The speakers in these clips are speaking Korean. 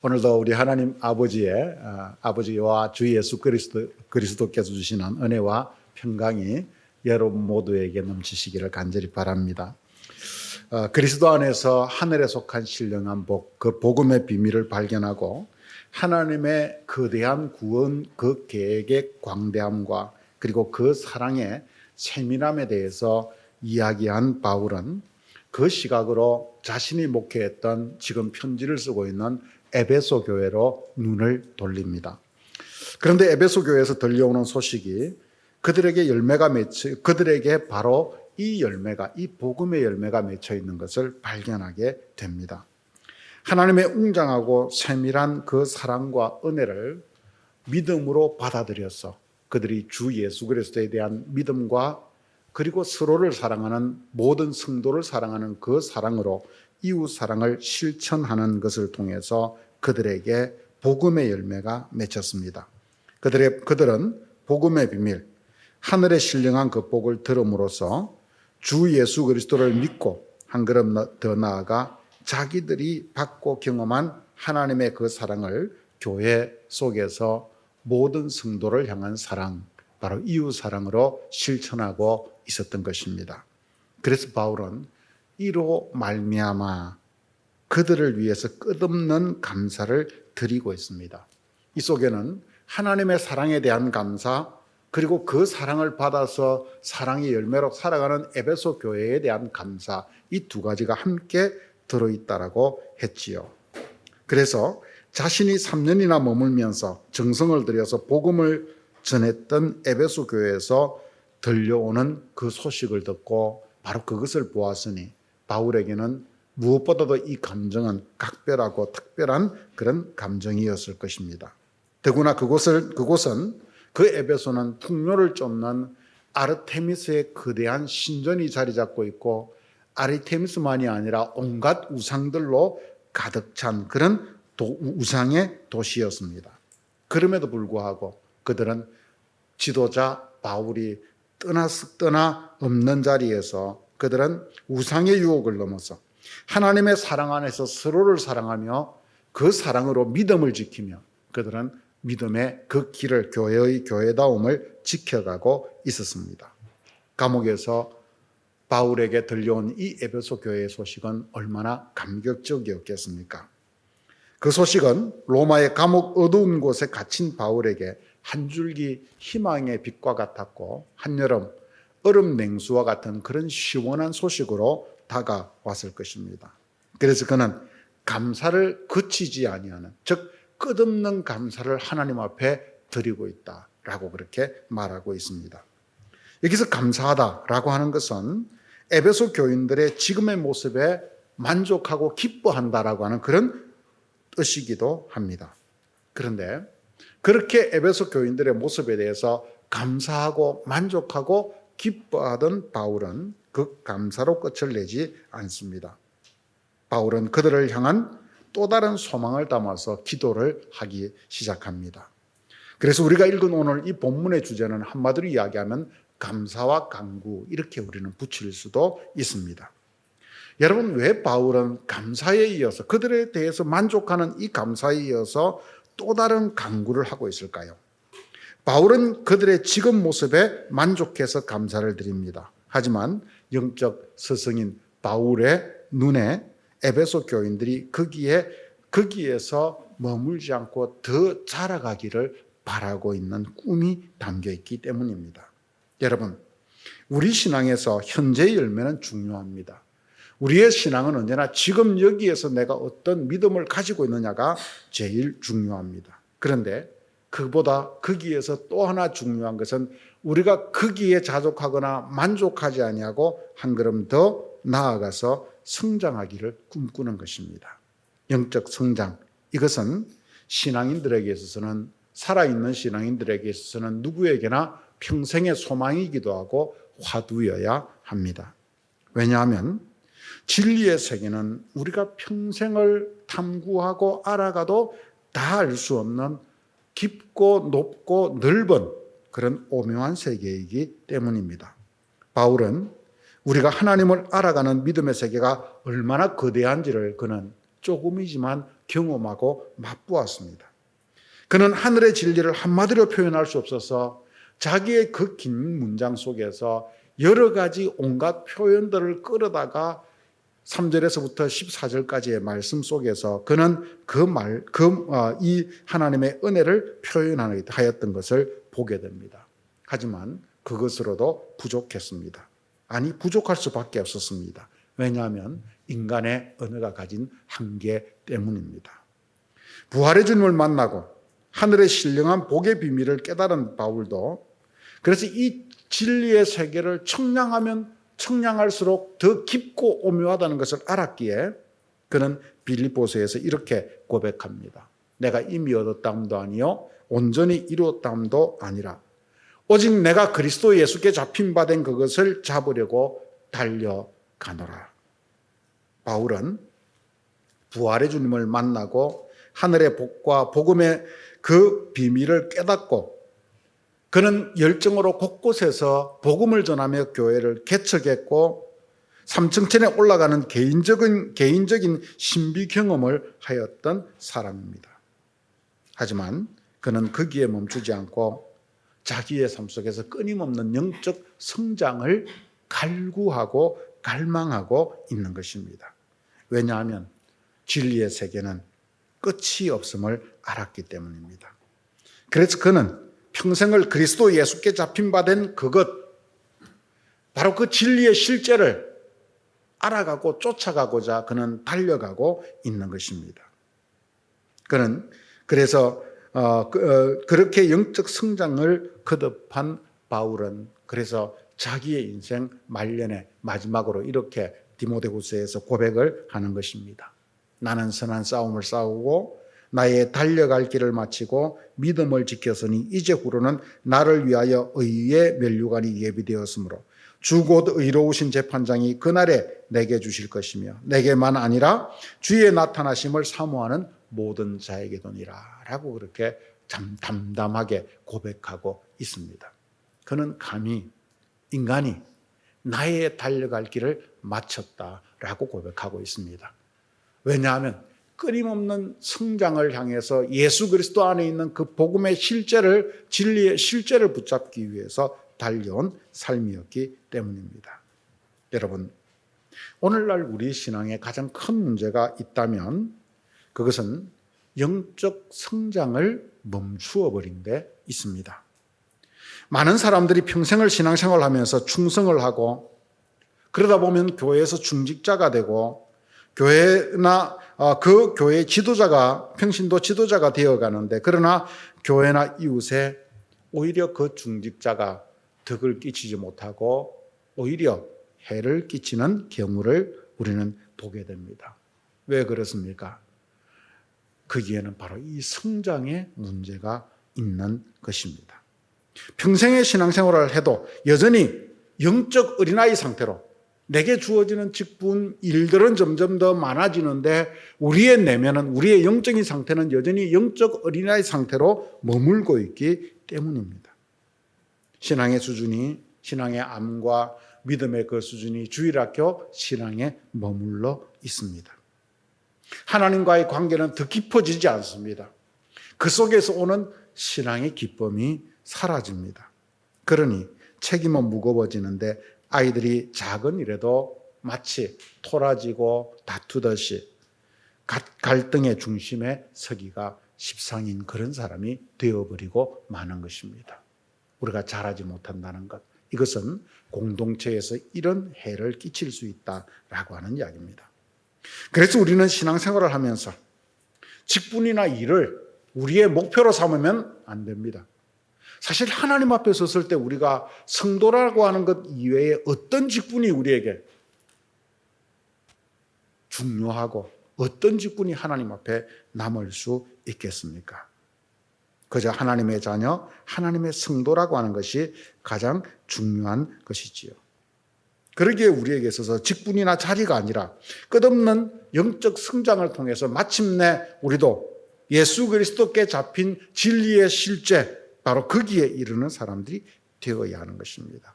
오늘도 우리 하나님 아버지의 아버지와 주 예수 그리스도께서 주시는 은혜와 평강이 여러분 모두에게 넘치시기를 간절히 바랍니다. 그리스도 안에서 하늘에 속한 신령한 복, 그 복음의 비밀을 발견하고 하나님의 거대한 구원, 그 계획의 광대함과 그리고 그 사랑의 세밀함에 대해서 이야기한 바울은 그 시각으로 자신이 목회했던 지금 편지를 쓰고 있는 에베소 교회로 눈을 돌립니다. 그런데 에베소 교회에서 들려오는 소식이 그들에게 바로 이 열매가, 이 복음의 열매가 맺혀 있는 것을 발견하게 됩니다. 하나님의 웅장하고 세밀한 그 사랑과 은혜를 믿음으로 받아들여서 그들이 주 예수 그리스도에 대한 믿음과 그리고 서로를 사랑하는, 모든 성도를 사랑하는 그 사랑으로 이웃 사랑을 실천하는 것을 통해서 그들에게 복음의 열매가 맺혔습니다. 그들은 복음의 비밀, 하늘의 신령한 그 복을 들음으로써 주 예수 그리스도를 믿고 한 걸음 더 나아가 자기들이 받고 경험한 하나님의 그 사랑을 교회 속에서 모든 성도를 향한 사랑, 바로 이웃 사랑으로 실천하고 있었던 것입니다. 그래서 바울은 이로 말미암아 그들을 위해서 끝없는 감사를 드리고 있습니다. 이 속에는 하나님의 사랑에 대한 감사, 그리고 그 사랑을 받아서 사랑의 열매로 살아가는 에베소 교회에 대한 감사, 이 두 가지가 함께 들어있다라고 했지요. 그래서 자신이 3년이나 머물면서 정성을 들여서 복음을 전했던 에베소 교회에서 들려오는 그 소식을 듣고 바로 그것을 보았으니 바울에게는 무엇보다도 이 감정은 각별하고 특별한 그런 감정이었을 것입니다. 더구나 그곳은 그 에베소는 풍요를 쫓는 아르테미스의 거대한 신전이 자리 잡고 있고 아르테미스만이 아니라 온갖 우상들로 가득 찬 그런 우상의 도시였습니다. 그럼에도 불구하고 그들은 지도자 바울이 떠나 없는 자리에서 그들은 우상의 유혹을 넘어서 하나님의 사랑 안에서 서로를 사랑하며 그 사랑으로 믿음을 지키며 그들은 믿음의 그 길을, 교회의 교회다움을 지켜가고 있었습니다. 감옥에서 바울에게 들려온 이 에베소 교회의 소식은 얼마나 감격적이었겠습니까? 그 소식은 로마의 감옥 어두운 곳에 갇힌 바울에게 한 줄기 희망의 빛과 같았고 한여름 얼음 냉수와 같은 그런 시원한 소식으로 다가왔을 것입니다. 그래서 그는 감사를 그치지 아니하는, 즉 끝없는 감사를 하나님 앞에 드리고 있다라고 그렇게 말하고 있습니다. 여기서 감사하다라고 하는 것은 에베소 교인들의 지금의 모습에 만족하고 기뻐한다라고 하는 그런 뜻이기도 합니다. 그런데 그렇게 에베소 교인들의 모습에 대해서 감사하고 만족하고 기뻐하던 바울은 그 감사로 끝을 내지 않습니다. 바울은 그들을 향한 또 다른 소망을 담아서 기도를 하기 시작합니다. 그래서 우리가 읽은 오늘 이 본문의 주제는 한마디로 이야기하면 감사와 간구, 이렇게 우리는 붙일 수도 있습니다. 여러분, 왜 바울은 감사에 이어서, 그들에 대해서 만족하는 이 감사에 이어서 또 다른 간구를 하고 있을까요? 바울은 그들의 지금 모습에 만족해서 감사를 드립니다. 하지만 영적 스승인 바울의 눈에 에베소 교인들이 거기에서 머물지 않고 더 자라가기를 바라고 있는 꿈이 담겨 있기 때문입니다. 여러분, 우리 신앙에서 현재의 열매는 중요합니다. 우리의 신앙은 언제나 지금 여기에서 내가 어떤 믿음을 가지고 있느냐가 제일 중요합니다. 그런데 그보다 거기에서 또 하나 중요한 것은 우리가 거기에 자족하거나 만족하지 아니하고 한 걸음 더 나아가서 성장하기를 꿈꾸는 것입니다. 영적 성장, 이것은 신앙인들에게 있어서는, 살아있는 신앙인들에게 있어서는 누구에게나 평생의 소망이기도 하고 화두여야 합니다. 왜냐하면 진리의 세계는 우리가 평생을 탐구하고 알아가도 다 알 수 없는 깊고 높고 넓은 그런 오묘한 세계이기 때문입니다. 바울은 우리가 하나님을 알아가는 믿음의 세계가 얼마나 거대한지를 그는 조금이지만 경험하고 맛보았습니다. 그는 하늘의 진리를 한마디로 표현할 수 없어서 자기의 그 긴 문장 속에서 여러 가지 온갖 표현들을 끌어다가 3절에서부터 14절까지의 말씀 속에서 그는 이 하나님의 은혜를 표현하였던 것을 보게 됩니다. 하지만 그것으로도 부족했습니다. 아니, 부족할 수밖에 없었습니다. 왜냐하면 인간의 언어가 가진 한계 때문입니다. 부활의 주님을 만나고 하늘의 신령한 복의 비밀을 깨달은 바울도 그래서 이 진리의 세계를 청량하면 청량할수록 더 깊고 오묘하다는 것을 알았기에 그는 빌립보서에서 이렇게 고백합니다. 내가 이미 얻었다함도 아니요 온전히 이루었다함도 아니라 오직 내가 그리스도 예수께 잡힌 바 된 그것을 잡으려고 달려가노라. 바울은 부활의 주님을 만나고 하늘의 복과 복음의 그 비밀을 깨닫고 그는 열정으로 곳곳에서 복음을 전하며 교회를 개척했고 3층천에 올라가는 개인적인 신비 경험을 하였던 사람입니다. 하지만 그는 거기에 멈추지 않고 자기의 삶 속에서 끊임없는 영적 성장을 갈구하고 갈망하고 있는 것입니다. 왜냐하면 진리의 세계는 끝이 없음을 알았기 때문입니다. 그래서 그는 평생을 그리스도 예수께 잡힌 바 된 그것, 바로 그 진리의 실제를 알아가고 쫓아가고자 그는 달려가고 있는 것입니다. 그는 그래서 그렇게 영적 성장을 거듭한 바울은 그래서 자기의 인생 말년에 마지막으로 이렇게 디모데후서에서 고백을 하는 것입니다. 나는 선한 싸움을 싸우고 나의 달려갈 길을 마치고 믿음을 지켰으니 이제후로는 나를 위하여 의의 면류관이 예비되었으므로 주 곧 의로우신 재판장이 그날에 내게 주실 것이며 내게만 아니라 주의 나타나심을 사모하는 모든 자에게도니라 라고 그렇게 담담하게 고백하고 있습니다. 그는 감히 인간이 나의 달려갈 길을 마쳤다라고 고백하고 있습니다. 왜냐하면 끊임없는 성장을 향해서 예수 그리스도 안에 있는 그 복음의 실제를, 진리의 실제를 붙잡기 위해서 달려온 삶이었기 때문입니다. 여러분, 오늘날 우리 신앙에 가장 큰 문제가 있다면 그것은 영적 성장을 멈추어 버린 데 있습니다. 많은 사람들이 평생을 신앙생활을 하면서 충성을 하고 그러다 보면 교회에서 중직자가 되고 교회나 그 교회의 지도자가 평신도 지도자가 되어가는데 그러나 교회나 이웃에 오히려 그 중직자가 덕을 끼치지 못하고 오히려 해를 끼치는 경우를 우리는 보게 됩니다. 왜 그렇습니까? 거기에는 바로 이 성장의 문제가 있는 것입니다. 평생의 신앙생활을 해도 여전히 영적 어린아이 상태로 내게 주어지는 직분, 일들은 점점 더 많아지는데 우리의 내면은, 우리의 영적인 상태는 여전히 영적 어린아이 상태로 머물고 있기 때문입니다. 신앙의 수준이, 신앙의 암과 믿음의 그 수준이 주일학교 신앙에 머물러 있습니다. 하나님과의 관계는 더 깊어지지 않습니다. 그 속에서 오는 신앙의 기쁨이 사라집니다. 그러니 책임은 무거워지는데 아이들이 작은 일에도 마치 토라지고 다투듯이 갈등의 중심에 서기가 십상인 그런 사람이 되어버리고 마는 것입니다. 우리가 잘하지 못한다는 것, 이것은 공동체에서 이런 해를 끼칠 수 있다라고 하는 이야기입니다. 그래서 우리는 신앙생활을 하면서 직분이나 일을 우리의 목표로 삼으면 안 됩니다. 사실 하나님 앞에 섰을 때 우리가 성도라고 하는 것 이외에 어떤 직분이 우리에게 중요하고 어떤 직분이 하나님 앞에 남을 수 있겠습니까? 그저 하나님의 자녀, 하나님의 성도라고 하는 것이 가장 중요한 것이지요. 그러기에 우리에게 있어서 직분이나 자리가 아니라 끝없는 영적 성장을 통해서 마침내 우리도 예수 그리스도께 잡힌 진리의 실제, 바로 거기에 이르는 사람들이 되어야 하는 것입니다.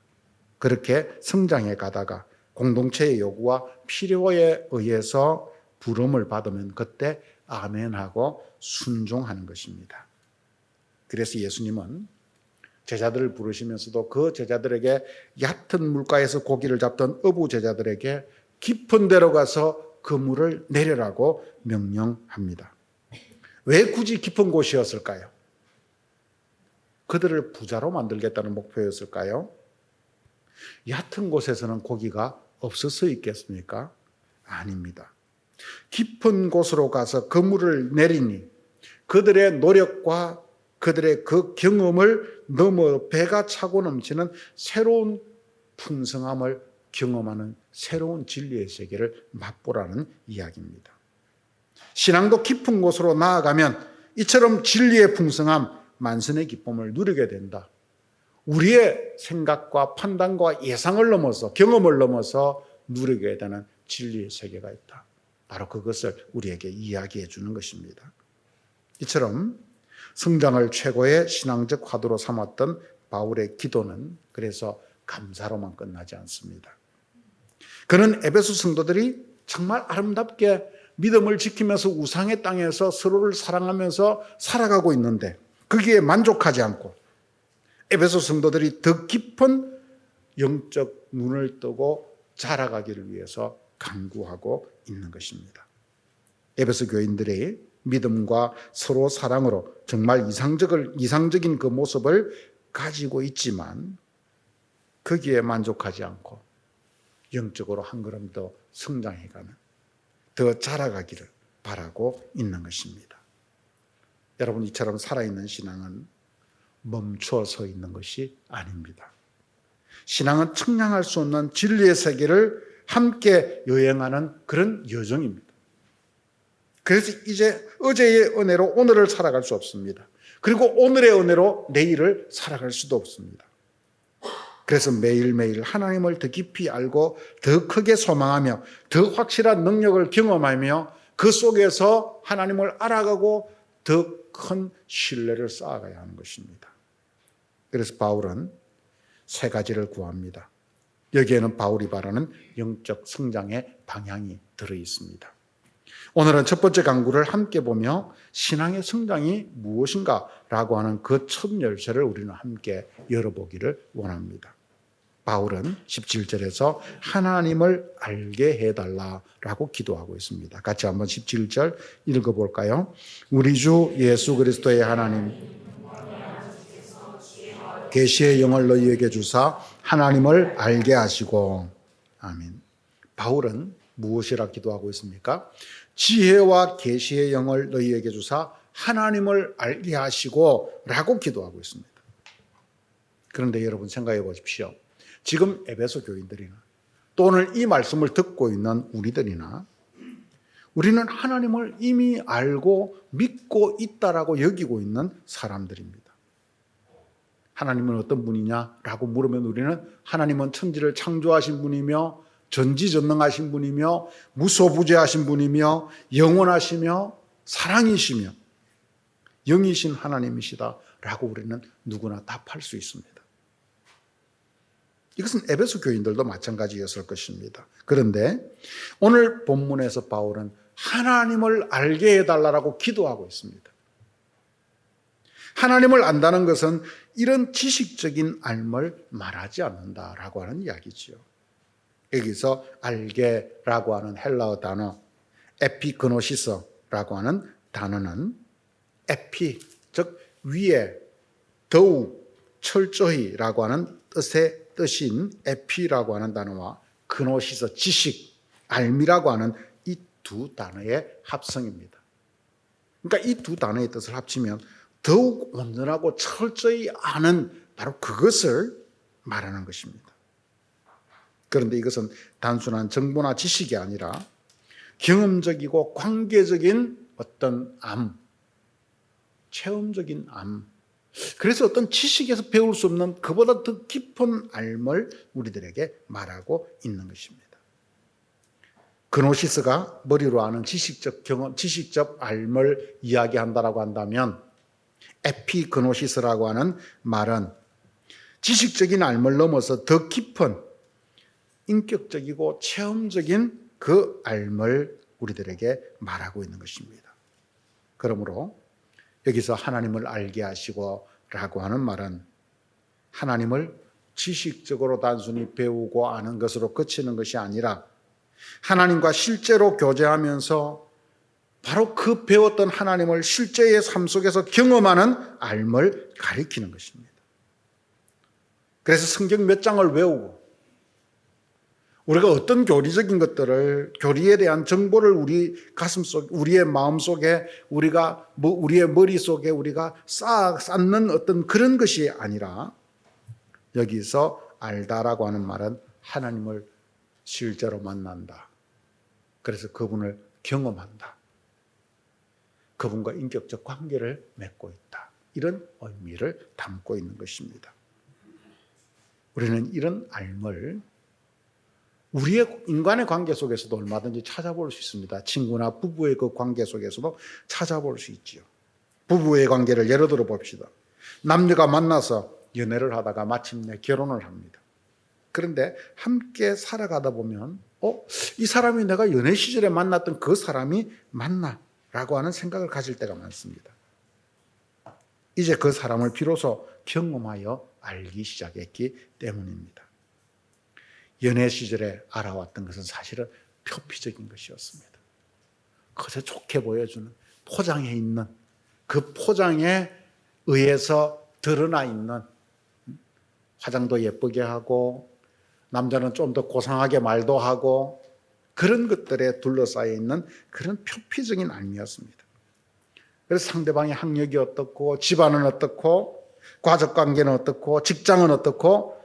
그렇게 성장해 가다가 공동체의 요구와 필요에 의해서 부름을 받으면 그때 아멘하고 순종하는 것입니다. 그래서 예수님은 제자들을 부르시면서도 그 제자들에게 얕은 물가에서 고기를 잡던 어부 제자들에게 깊은 데로 가서 그물을 내려라고 명령합니다. 왜 굳이 깊은 곳이었을까요? 그들을 부자로 만들겠다는 목표였을까요? 얕은 곳에서는 고기가 없어서 있겠습니까? 아닙니다. 깊은 곳으로 가서 그물을 내리니 그들의 노력과 그들의 그 경험을 넘어 배가 차고 넘치는 새로운 풍성함을 경험하는 새로운 진리의 세계를 맛보라는 이야기입니다. 신앙도 깊은 곳으로 나아가면 이처럼 진리의 풍성함, 만선의 기쁨을 누리게 된다. 우리의 생각과 판단과 예상을 넘어서 경험을 넘어서 누리게 되는 진리의 세계가 있다. 바로 그것을 우리에게 이야기해 주는 것입니다. 이처럼 성장을 최고의 신앙적 화두로 삼았던 바울의 기도는 그래서 감사로만 끝나지 않습니다. 그는 에베소 성도들이 정말 아름답게 믿음을 지키면서 우상의 땅에서 서로를 사랑하면서 살아가고 있는데 거기에 만족하지 않고 에베소 성도들이 더 깊은 영적 눈을 뜨고 자라가기를 위해서 간구하고 있는 것입니다. 에베소 교인들이 믿음과 서로 사랑으로 정말 이상적인 그 모습을 가지고 있지만 거기에 만족하지 않고 영적으로 한 걸음 더 성장해가는, 더 자라가기를 바라고 있는 것입니다. 여러분, 이처럼 살아있는 신앙은 멈춰 서 있는 것이 아닙니다. 신앙은 측량할 수 없는 진리의 세계를 함께 여행하는 그런 여정입니다. 그래서 이제 어제의 은혜로 오늘을 살아갈 수 없습니다. 그리고 오늘의 은혜로 내일을 살아갈 수도 없습니다. 그래서 매일매일 하나님을 더 깊이 알고 더 크게 소망하며 더 확실한 능력을 경험하며 그 속에서 하나님을 알아가고 더 큰 신뢰를 쌓아가야 하는 것입니다. 그래서 바울은 세 가지를 구합니다. 여기에는 바울이 바라는 영적 성장의 방향이 들어 있습니다. 오늘은 첫 번째 강구를 함께 보며 신앙의 성장이 무엇인가라고 하는 그 첫 열쇠를 우리는 함께 열어보기를 원합니다. 바울은 17절에서 하나님을 알게 해달라라고 기도하고 있습니다. 같이 한번 17절 읽어볼까요? 우리 주 예수 그리스도의 하나님 계시의 영을 너희에게 주사 하나님을 알게 하시고. 아멘. 바울은 무엇이라 기도하고 있습니까? 지혜와 계시의 영을 너희에게 주사 하나님을 알게 하시고 라고 기도하고 있습니다. 그런데 여러분 생각해 보십시오. 지금 에베소 교인들이나 또 오늘 이 말씀을 듣고 있는 우리들이나 우리는 하나님을 이미 알고 믿고 있다라고 여기고 있는 사람들입니다. 하나님은 어떤 분이냐라고 물으면 우리는 하나님은 천지를 창조하신 분이며 전지전능하신 분이며 무소부재하신 분이며 영원하시며 사랑이시며 영이신 하나님이시다라고 우리는 누구나 답할 수 있습니다. 이것은 에베소 교인들도 마찬가지였을 것입니다. 그런데 오늘 본문에서 바울은 하나님을 알게 해달라고 기도하고 있습니다. 하나님을 안다는 것은 이런 지식적인 알을 말하지 않는다라고 하는 이야기지요. 여기서 알게라고 하는 헬라어 단어 에피그노시스라고 하는 단어는 에피, 즉 위에 더욱 철저히라고 하는 뜻인 에피라고 하는 단어와 그노시스, 지식, 알미라고 하는 이 두 단어의 합성입니다. 그러니까 이 두 단어의 뜻을 합치면 더욱 온전하고 철저히 아는 바로 그것을 말하는 것입니다. 그런데 이것은 단순한 정보나 지식이 아니라 경험적이고 관계적인 어떤 체험적인 그래서 어떤 지식에서 배울 수 없는 그보다 더 깊은 알을 우리들에게 말하고 있는 것입니다. 그노시스가 머리로 아는 지식적 경험, 지식적 알을 이야기한다라고 한다면 에피그노시스라고 하는 말은 지식적인 알을 넘어서 더 깊은 인격적이고 체험적인 그 알을 우리들에게 말하고 있는 것입니다. 그러므로 여기서 하나님을 알게 하시고 라고 하는 말은 하나님을 지식적으로 단순히 배우고 아는 것으로 그치는 것이 아니라 하나님과 실제로 교제하면서 바로 그 배웠던 하나님을 실제의 삶 속에서 경험하는 삶을 가리키는 것입니다. 그래서 성경 몇 장을 외우고 우리가 어떤 교리적인 것들을, 교리에 대한 정보를 우리 가슴 속, 우리의 마음 속에, 우리의 머리 속에 우리가 쌓는 어떤 그런 것이 아니라 여기서 알다라고 하는 말은 하나님을 실제로 만난다. 그래서 그분을 경험한다. 그분과 인격적 관계를 맺고 있다. 이런 의미를 담고 있는 것입니다. 우리는 이런 삶을 우리의 인간의 관계 속에서도 얼마든지 찾아볼 수 있습니다. 친구나 부부의 그 관계 속에서도 찾아볼 수 있지요. 부부의 관계를 예를 들어 봅시다. 남녀가 만나서 연애를 하다가 마침내 결혼을 합니다. 그런데 함께 살아가다 보면 이 사람이 내가 연애 시절에 만났던 그 사람이 맞나? 라고 하는 생각을 가질 때가 많습니다. 이제 그 사람을 비로소 경험하여 알기 시작했기 때문입니다. 연애 시절에 알아왔던 것은 사실은 표피적인 것이었습니다. 그저 좋게 보여주는 포장해 있는 그 포장에 의해서 드러나 있는 화장도 예쁘게 하고 남자는 좀 더 고상하게 말도 하고 그런 것들에 둘러싸여 있는 그런 표피적인 삶이었습니다. 그래서 상대방의 학력이 어떻고 집안은 어떻고 가족관계는 어떻고 직장은 어떻고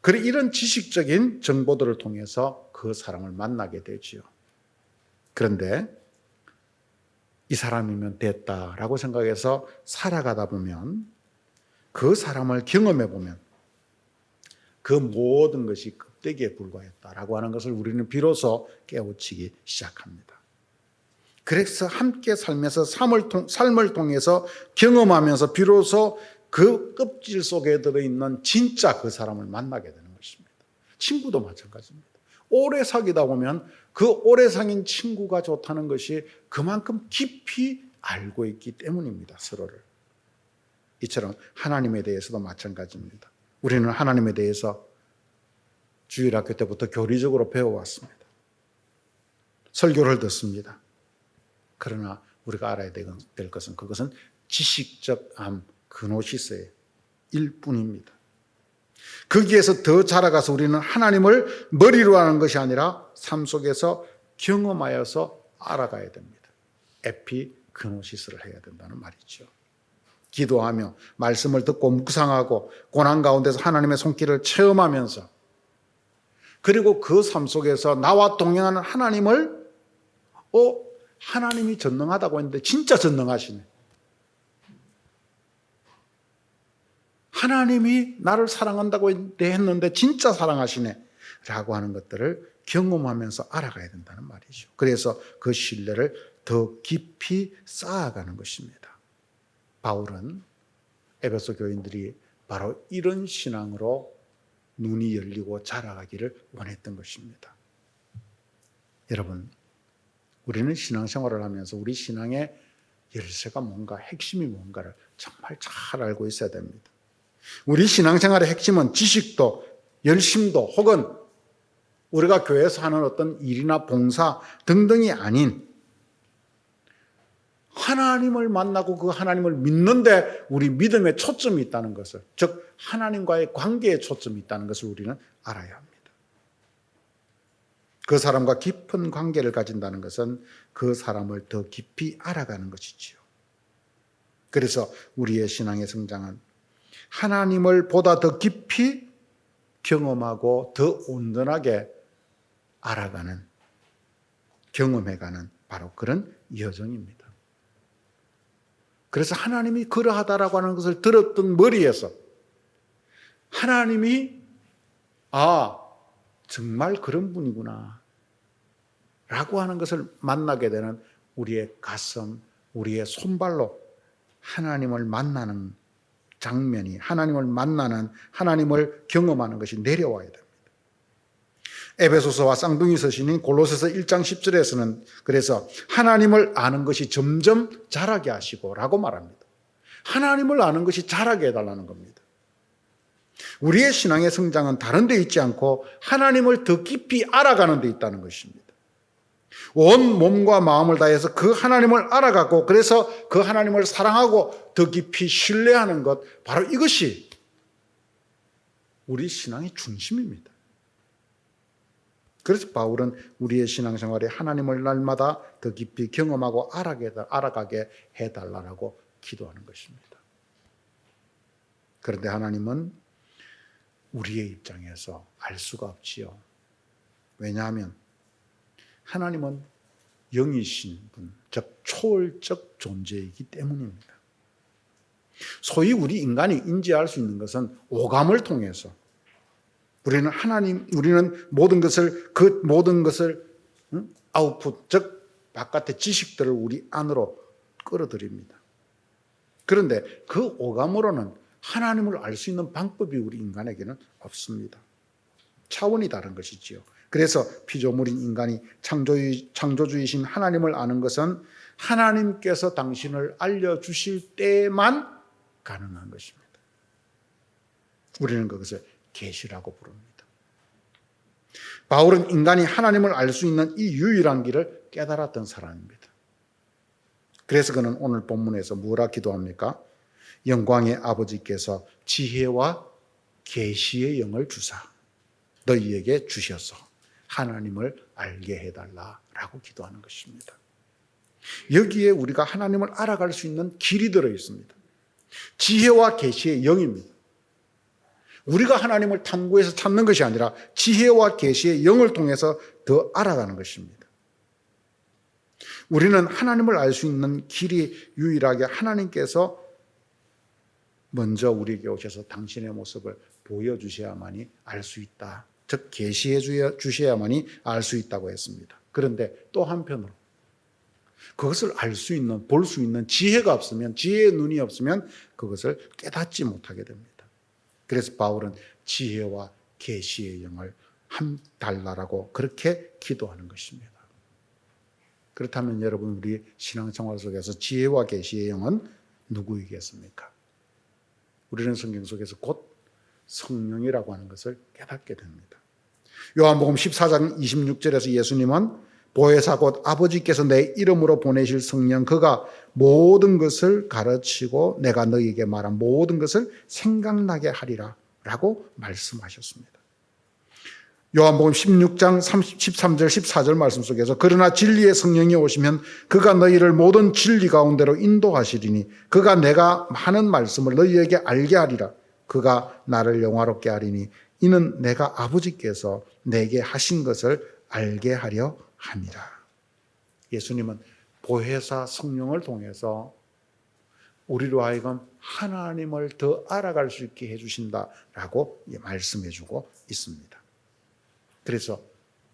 그래 이런 지식적인 정보들을 통해서 그 사람을 만나게 되지요. 그런데 이 사람이면 됐다라고 생각해서 살아가다 보면 그 사람을 경험해 보면 그 모든 것이 껍데기에 불과했다라고 하는 것을 우리는 비로소 깨우치기 시작합니다. 그래서 함께 살면서 삶을 통해서 경험하면서 비로소 그 껍질 속에 들어있는 진짜 그 사람을 만나게 되는 것입니다. 친구도 마찬가지입니다. 오래 사귀다 보면 그 오래 사귄 친구가 좋다는 것이 그만큼 깊이 알고 있기 때문입니다. 서로를. 이처럼 하나님에 대해서도 마찬가지입니다. 우리는 하나님에 대해서 주일학교 때부터 교리적으로 배워왔습니다. 설교를 듣습니다. 그러나 우리가 알아야 될 것은 그것은 지식적 그노시스의 일뿐입니다. 거기에서 더 자라가서 우리는 하나님을 머리로 하는 것이 아니라 삶 속에서 경험하여서 알아가야 됩니다. 에피그노시스를 해야 된다는 말이죠. 기도하며 말씀을 듣고 묵상하고 고난 가운데서 하나님의 손길을 체험하면서 그리고 그 삶 속에서 나와 동행하는 하나님을 하나님이 전능하다고 했는데 진짜 전능하시네. 하나님이 나를 사랑한다고 했는데 진짜 사랑하시네 라고 하는 것들을 경험하면서 알아가야 된다는 말이죠. 그래서 그 신뢰를 더 깊이 쌓아가는 것입니다. 바울은 에베소 교인들이 바로 이런 신앙으로 눈이 열리고 자라가기를 원했던 것입니다. 여러분, 우리는 신앙생활을 하면서 우리 신앙의 열쇠가 뭔가, 핵심이 뭔가를 정말 잘 알고 있어야 됩니다. 우리 신앙생활의 핵심은 지식도 열심도 혹은 우리가 교회에서 하는 어떤 일이나 봉사 등등이 아닌 하나님을 만나고 그 하나님을 믿는데 우리 믿음에 초점이 있다는 것을, 즉 하나님과의 관계에 초점이 있다는 것을 우리는 알아야 합니다. 그 사람과 깊은 관계를 가진다는 것은 그 사람을 더 깊이 알아가는 것이지요. 그래서 우리의 신앙의 성장은 하나님을 보다 더 깊이 경험하고 더 온전하게 알아가는, 경험해가는 바로 그런 여정입니다. 그래서 하나님이 그러하다라고 하는 것을 들었던 머리에서 하나님이 정말 그런 분이구나 라고 하는 것을 만나게 되는 우리의 가슴, 우리의 손발로 하나님을 만나는 장면이, 하나님을 만나는, 하나님을 경험하는 것이 내려와야 됩니다. 에베소서와 쌍둥이 서신인 골로새서 1장 10절에서는 그래서 하나님을 아는 것이 점점 자라게 하시고 라고 말합니다. 하나님을 아는 것이 자라게 해달라는 겁니다. 우리의 신앙의 성장은 다른 데 있지 않고 하나님을 더 깊이 알아가는 데 있다는 것입니다. 온 몸과 마음을 다해서 그 하나님을 알아가고 그래서 그 하나님을 사랑하고 더 깊이 신뢰하는 것, 바로 이것이 우리 신앙의 중심입니다. 그래서 바울은 우리의 신앙생활에 하나님을 날마다 더 깊이 경험하고 알아가게 해달라고 기도하는 것입니다. 그런데 하나님은 우리의 입장에서 알 수가 없지요. 왜냐하면 하나님은 영이신 분, 즉 초월적 존재이기 때문입니다. 소위 우리 인간이 인지할 수 있는 것은 오감을 통해서 우리는 모든 것을 아웃풋, 즉 바깥의 지식들을 우리 안으로 끌어들입니다. 그런데 그 오감으로는 하나님을 알 수 있는 방법이 우리 인간에게는 없습니다. 차원이 다른 것이지요. 그래서 피조물인 인간이 창조주이신 하나님을 아는 것은 하나님께서 당신을 알려주실 때만 가능한 것입니다. 우리는 그것을 계시라고 부릅니다. 바울은 인간이 하나님을 알 수 있는 이 유일한 길을 깨달았던 사람입니다. 그래서 그는 오늘 본문에서 뭐라 기도합니까? 영광의 아버지께서 지혜와 계시의 영을 주사 너희에게 주셔서 하나님을 알게 해달라라고 기도하는 것입니다. 여기에 우리가 하나님을 알아갈 수 있는 길이 들어 있습니다. 지혜와 계시의 영입니다. 우리가 하나님을 탐구해서 찾는 것이 아니라 지혜와 계시의 영을 통해서 더 알아가는 것입니다. 우리는 하나님을 알 수 있는 길이 유일하게 하나님께서 먼저 우리에게 오셔서 당신의 모습을 보여주셔야만이 알 수 있다. 즉 계시해 주셔야만이 알 수 있다고 했습니다. 그런데 또 한편으로 그것을 알 수 있는, 볼 수 있는 지혜가 없으면, 지혜의 눈이 없으면 그것을 깨닫지 못하게 됩니다. 그래서 바울은 지혜와 계시의 영을 달라라고 그렇게 기도하는 것입니다. 그렇다면 여러분, 우리 신앙생활 속에서 지혜와 계시의 영은 누구이겠습니까? 우리는 성경 속에서 곧 성령이라고 하는 것을 깨닫게 됩니다. 요한복음 14장 26절에서 예수님은 보혜사 곧 아버지께서 내 이름으로 보내실 성령 그가 모든 것을 가르치고 내가 너희에게 말한 모든 것을 생각나게 하리라 라고 말씀하셨습니다. 요한복음 16장 13절 14절 말씀 속에서 그러나 진리의 성령이 오시면 그가 너희를 모든 진리 가운데로 인도하시리니 그가 내가 하는 말씀을 너희에게 알게 하리라. 그가 나를 영화롭게 하리니 이는 내가 아버지께서 내게 하신 것을 알게 하려 함이라. 예수님은 보혜사 성령을 통해서 우리로 하여금 하나님을 더 알아갈 수 있게 해주신다라고 말씀해주고 있습니다. 그래서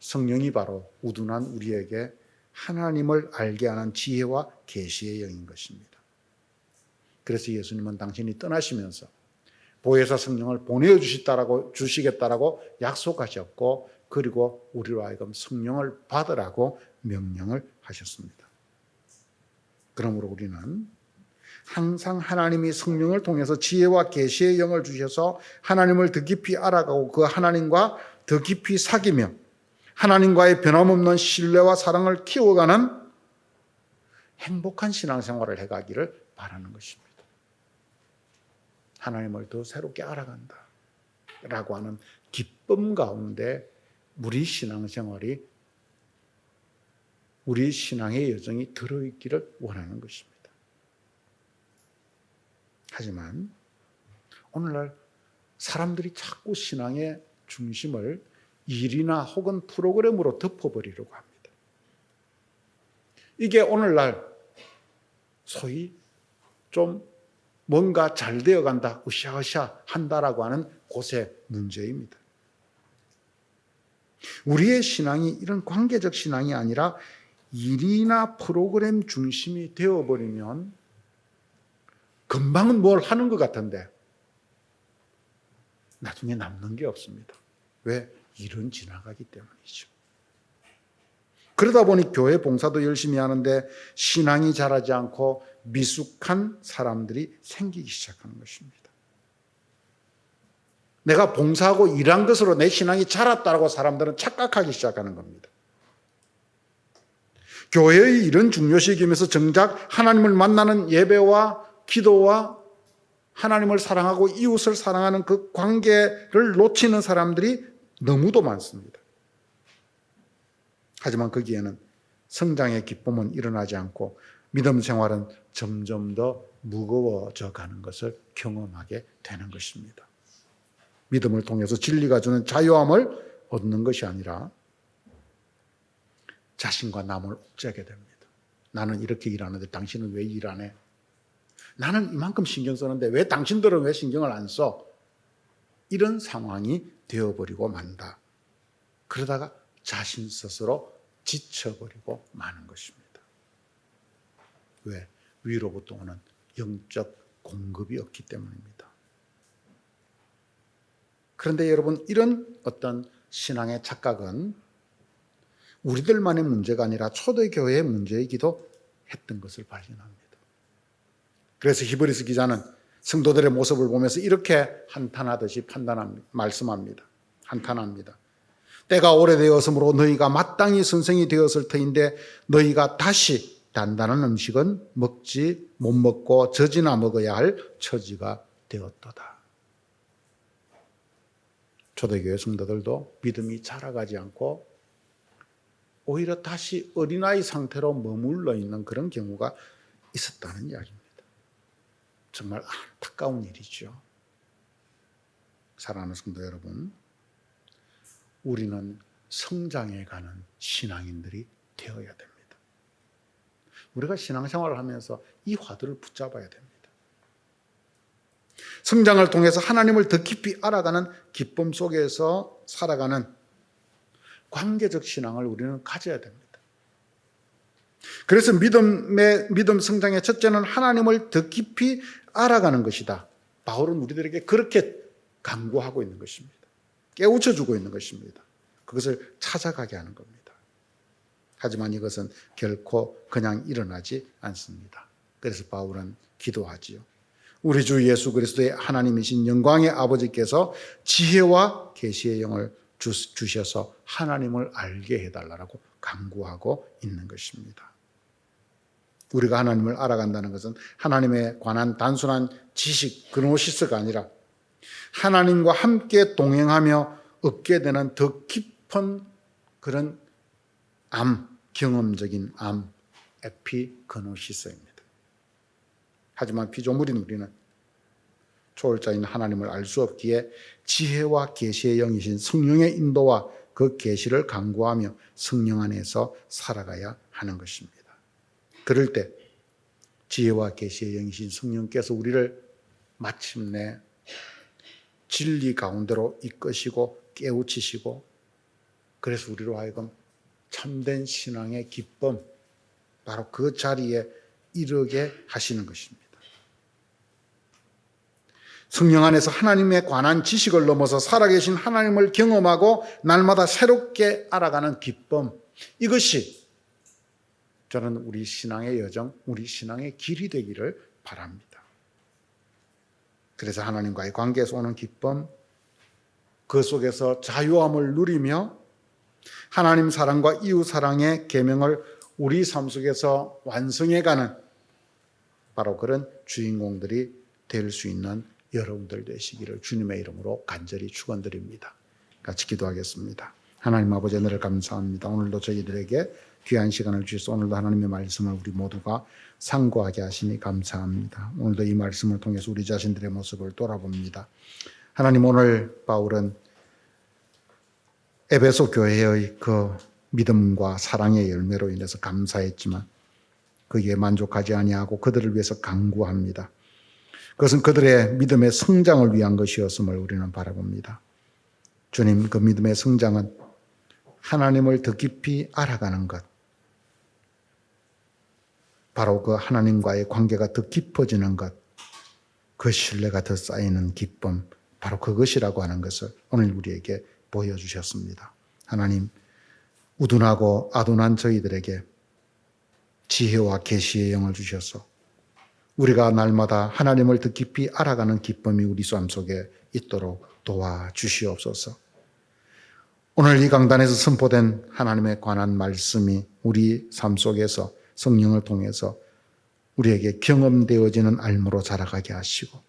성령이 바로 우둔한 우리에게 하나님을 알게 하는 지혜와 계시의 영인 것입니다. 그래서 예수님은 당신이 떠나시면서 보혜사 성령을 보내주시겠다라고 약속하셨고 그리고 우리로 하여금 성령을 받으라고 명령을 하셨습니다. 그러므로 우리는 항상 하나님이 성령을 통해서 지혜와 계시의 영을 주셔서 하나님을 더 깊이 알아가고 그 하나님과 더 깊이 사귀며 하나님과의 변함없는 신뢰와 사랑을 키워가는 행복한 신앙생활을 해가기를 바라는 것입니다. 하나님을 더 새롭게 알아간다 라고 하는 기쁨 가운데 우리 신앙생활이, 우리 신앙의 여정이 들어있기를 원하는 것입니다. 하지만 오늘날 사람들이 자꾸 신앙의 중심을 일이나 혹은 프로그램으로 덮어버리려고 합니다. 이게 오늘날 소위 좀 뭔가 잘 되어간다, 으쌰으쌰 한다라고 하는 곳의 문제입니다. 우리의 신앙이 이런 관계적 신앙이 아니라 일이나 프로그램 중심이 되어버리면 금방은 뭘 하는 것 같은데 나중에 남는 게 없습니다. 왜? 일은 지나가기 때문이죠. 그러다 보니 교회 봉사도 열심히 하는데 신앙이 자라지 않고 미숙한 사람들이 생기기 시작하는 것입니다. 내가 봉사하고 일한 것으로 내 신앙이 자랐다고 사람들은 착각하기 시작하는 겁니다. 교회의 이런 중요시기면서 정작 하나님을 만나는 예배와 기도와 하나님을 사랑하고 이웃을 사랑하는 그 관계를 놓치는 사람들이 너무도 많습니다. 하지만 거기에는 성장의 기쁨은 일어나지 않고 믿음 생활은 점점 더 무거워져 가는 것을 경험하게 되는 것입니다. 믿음을 통해서 진리가 주는 자유함을 얻는 것이 아니라 자신과 남을 옥죄게 됩니다. 나는 이렇게 일하는데 당신은 왜 일 안 해? 나는 이만큼 신경 쓰는데 왜 당신들은 왜 신경을 안 써? 이런 상황이 되어버리고 만다. 그러다가 자신 스스로 지쳐버리고 마는 것입니다. 왜? 위로부터 오는 영적 공급이 없기 때문입니다. 그런데 여러분, 이런 어떤 신앙의 착각은 우리들만의 문제가 아니라 초대교회의 문제이기도 했던 것을 발견합니다. 그래서 히브리서 기자는 성도들의 모습을 보면서 이렇게 한탄하듯이 말씀합니다. 한탄합니다. 때가 오래되었으므로 너희가 마땅히 선생이 되었을 터인데 너희가 다시 단단한 음식은 못 먹고 젖이나 먹어야 할 처지가 되었도다. 초대교회 성도들도 믿음이 자라가지 않고 오히려 다시 어린아이 상태로 머물러 있는 그런 경우가 있었다는 이야기입니다. 정말 안타까운 일이죠. 사랑하는 성도 여러분, 우리는 성장해가는 신앙인들이 되어야 됩니다. 우리가 신앙생활을 하면서 이 화두를 붙잡아야 됩니다. 성장을 통해서 하나님을 더 깊이 알아가는 기쁨 속에서 살아가는 관계적 신앙을 우리는 가져야 됩니다. 그래서 믿음 성장의 첫째는 하나님을 더 깊이 알아가는 것이다. 바울은 우리들에게 그렇게 강구하고 있는 것입니다. 깨우쳐주고 있는 것입니다. 그것을 찾아가게 하는 겁니다. 하지만 이것은 결코 그냥 일어나지 않습니다. 그래서 바울은 기도하지요. 우리 주 예수 그리스도의 하나님이신 영광의 아버지께서 지혜와 계시의 영을 주셔서 하나님을 알게 해달라고 강구하고 있는 것입니다. 우리가 하나님을 알아간다는 것은 하나님에 관한 단순한 지식, 그노시스가 아니라 하나님과 함께 동행하며 얻게 되는 더 깊은 그런 경험적인 에피그노시스입니다. 하지만 피조물인 우리는 초월자인 하나님을 알 수 없기에 지혜와 계시의 영이신 성령의 인도와 그 계시를 강구하며 성령 안에서 살아가야 하는 것입니다. 그럴 때 지혜와 계시의 영이신 성령께서 우리를 마침내 진리 가운데로 이끄시고 깨우치시고 그래서 우리로 하여금 참된 신앙의 기쁨, 바로 그 자리에 이르게 하시는 것입니다. 성령 안에서 하나님에 관한 지식을 넘어서 살아계신 하나님을 경험하고 날마다 새롭게 알아가는 기쁨, 이것이 저는 우리 신앙의 여정, 우리 신앙의 길이 되기를 바랍니다. 그래서 하나님과의 관계에서 오는 기쁨, 그 속에서 자유함을 누리며 하나님 사랑과 이웃 사랑의 계명을 우리 삶 속에서 완성해가는 바로 그런 주인공들이 될 수 있는 여러분들 되시기를 주님의 이름으로 간절히 축원드립니다. 같이 기도하겠습니다. 하나님 아버지 은혜를 감사합니다. 오늘도 저희들에게 귀한 시간을 주셔서 오늘도 하나님의 말씀을 우리 모두가 상고하게 하시니 감사합니다. 오늘도 이 말씀을 통해서 우리 자신들의 모습을 돌아봅니다. 하나님, 오늘 바울은 에베소 교회의 그 믿음과 사랑의 열매로 인해서 감사했지만 거기에 만족하지 아니하고 그들을 위해서 간구합니다. 그것은 그들의 믿음의 성장을 위한 것이었음을 우리는 바라봅니다. 주님, 그 믿음의 성장은 하나님을 더 깊이 알아가는 것, 바로 그 하나님과의 관계가 더 깊어지는 것, 그 신뢰가 더 쌓이는 기쁨, 바로 그것이라고 하는 것을 오늘 우리에게 보여주셨습니다. 하나님, 우둔하고 아둔한 저희들에게 지혜와 계시의 영을 주셔서 우리가 날마다 하나님을 더 깊이 알아가는 기쁨이 우리 삶 속에 있도록 도와주시옵소서. 오늘 이 강단에서 선포된 하나님에 관한 말씀이 우리 삶 속에서 성령을 통해서 우리에게 경험되어지는 알므로 자라가게 하시고,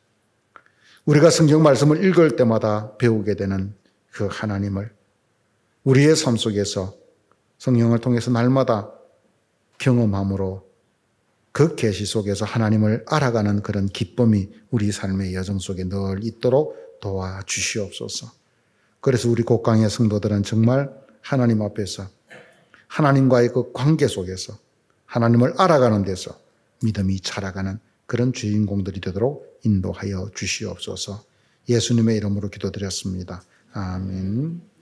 우리가 성경 말씀을 읽을 때마다 배우게 되는 그 하나님을 우리의 삶 속에서 성령을 통해서 날마다 경험함으로 그 계시 속에서 하나님을 알아가는 그런 기쁨이 우리 삶의 여정 속에 늘 있도록 도와주시옵소서. 그래서 우리 곡강의 성도들은 정말 하나님 앞에서 하나님과의 그 관계 속에서 하나님을 알아가는 데서 믿음이 자라가는 그런 주인공들이 되도록 인도하여 주시옵소서. 예수님의 이름으로 기도드렸습니다. 아멘.